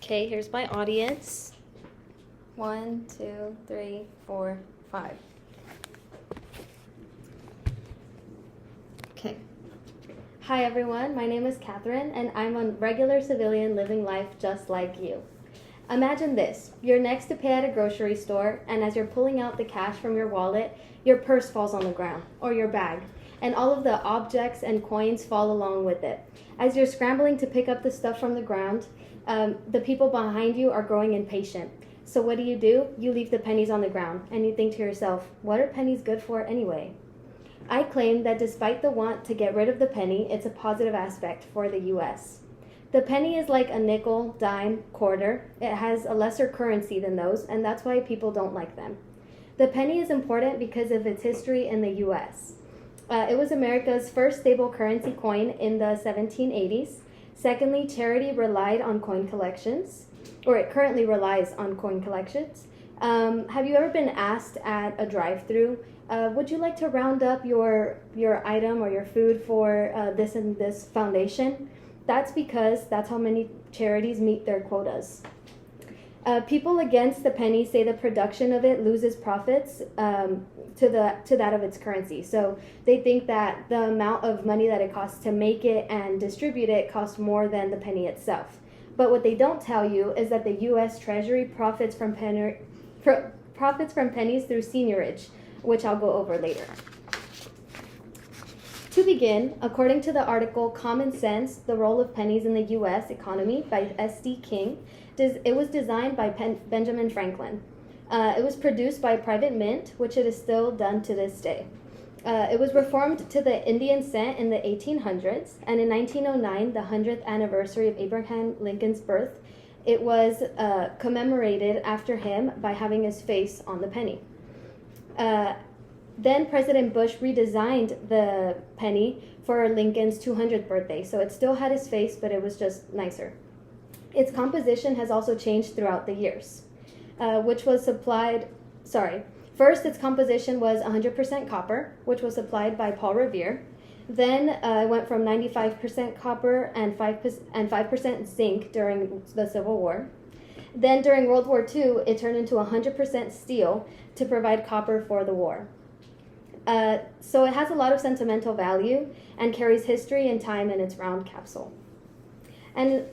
Okay, here's my audience. 1, 2, 3, 4, 5. Okay. Hi everyone, my name is Catherine and I'm a regular civilian living life just like you. Imagine this, you're next to pay at a grocery store and as you're pulling out the cash from your wallet, your purse falls on the ground, or your bag, and all of the objects and coins fall along with it. As you're scrambling to pick up the stuff from the ground, the people behind you are growing impatient. So what do? You leave the pennies on the ground and you think to yourself, what are pennies good for anyway? I claim that despite the want to get rid of the penny, it's a positive aspect for the US. The penny is like a nickel, dime, quarter. It has a lesser currency than those, and that's why people don't like them. The penny is important because of its history in the US. It was America's first stable currency coin in the 1780s. Secondly, charity relied on coin collections, or it currently relies on coin collections. Have you ever been asked at a drive-thru, would you like to round up your item or your food for this and this foundation? That's because that's how many charities meet their quotas. People against the penny say the production of it loses profits to that of its currency. So they think that the amount of money that it costs to make it and distribute it costs more than the penny itself. But what they don't tell you is that the U.S. Treasury profits from pennies through seigniorage, which I'll go over later. To begin, according to the article Common Sense, The Role of Pennies in the U.S. Economy by S.D. King, it was designed by Benjamin Franklin. It was produced by a private mint, which it is still done to this day. It was reformed to the Indian cent in the 1800s, and in 1909, the 100th anniversary of Abraham Lincoln's birth, it was commemorated after him by having his face on the penny. Then President Bush redesigned the penny for Lincoln's 200th birthday, so it still had his face, but it was just nicer. Its composition has also changed throughout the years, First, its composition was 100% copper, which was supplied by Paul Revere. Then it went from 95% copper and 5% zinc during the Civil War. Then during World War II, it turned into 100% steel to provide copper for the war. So it has a lot of sentimental value and carries history and time in its round capsule. And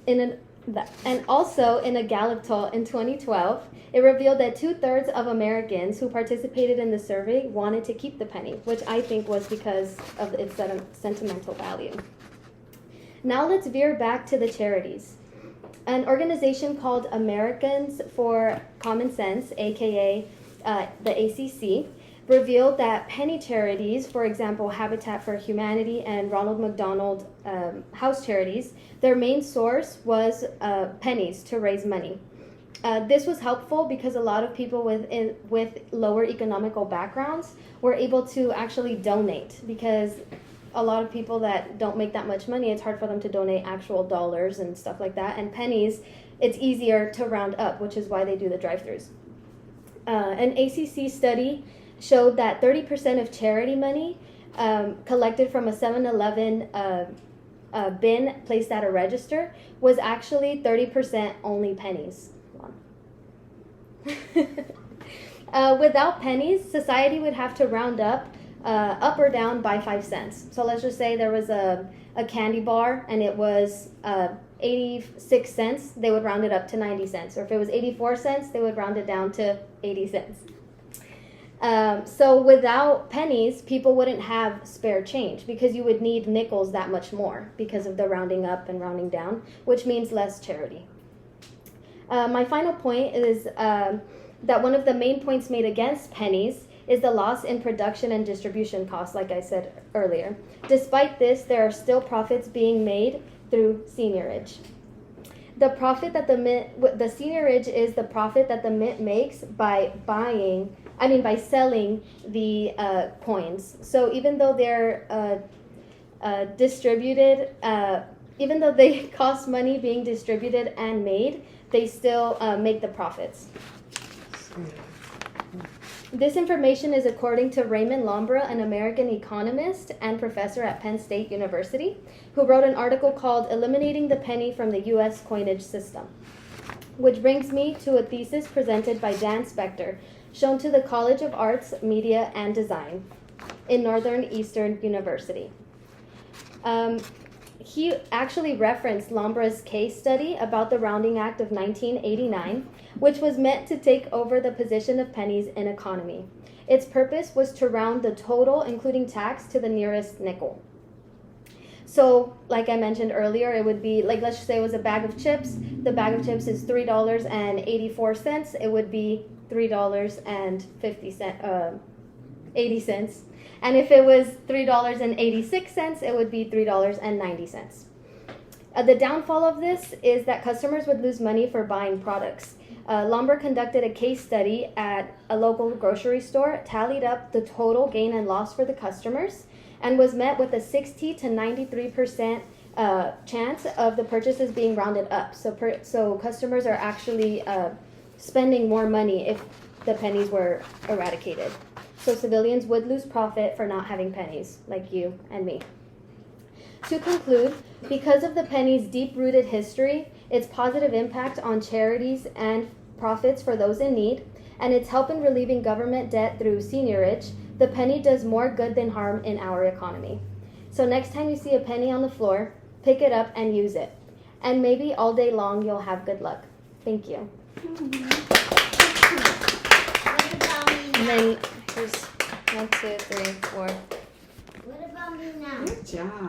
also in a Gallup poll in 2012, it revealed that 2/3 of Americans who participated in the survey wanted to keep the penny, which I think was because of its sentimental value. Now let's veer back to the charities. An organization called Americans for Common Sense, aka the ACC, revealed that penny charities, for example, Habitat for Humanity and Ronald McDonald House Charities, their main source was pennies to raise money. This was helpful because a lot of people with lower economical backgrounds were able to actually donate, because a lot of people that don't make that much money, it's hard for them to donate actual dollars and stuff like that. And pennies, it's easier to round up, which is why they do the drive-thrus. An ACC study showed that 30% of charity money collected from a 7-Eleven bin placed at a register was actually 30% only pennies. Without pennies, society would have to round up or down by 5 cents. So let's just say there was a candy bar and it was 86 cents, they would round it up to 90 cents. Or if it was 84 cents, they would round it down to 80 cents. So without pennies, people wouldn't have spare change because you would need nickels that much more because of the rounding up and rounding down, which means less charity. My final point is that one of the main points made against pennies is the loss in production and distribution costs, like I said earlier. Despite this, there are still profits being made through seigniorage. The profit that the seigniorage is the profit that the mint makes by selling the coins. So even though they're distributed, even though they cost money being distributed and made, they still make the profits. This information is according to Raymond Lombra, an American economist and professor at Penn State University, who wrote an article called Eliminating the Penny from the U.S. Coinage System. Which brings me to a thesis presented by Dan Spector, shown to the College of Arts, Media, and Design in Northern Eastern University. He actually referenced Lombra's case study about the Rounding Act of 1989, which was meant to take over the position of pennies in economy. Its purpose was to round the total, including tax, to the nearest nickel. So, like I mentioned earlier, it would be, like, let's just say it was a bag of chips. The bag of chips is $3.84. It would be $3.80. And if it was $3.86, it would be $3.90. The downfall of this is that customers would lose money for buying products. Lombra conducted a case study at a local grocery store, tallied up the total gain and loss for the customers, and was met with a 60 to 93% chance of the purchases being rounded up. So customers are actually spending more money if the pennies were eradicated. So civilians would lose profit for not having pennies, like you and me. To conclude, because of the penny's deep-rooted history, its positive impact on charities and profits for those in need, and its help in relieving government debt through seniorage, the penny does more good than harm in our economy. So next time you see a penny on the floor, pick it up and use it. And maybe all day long you'll have good luck. Thank you. And then there's 1, 2, 3, 4. What about me now? Good job.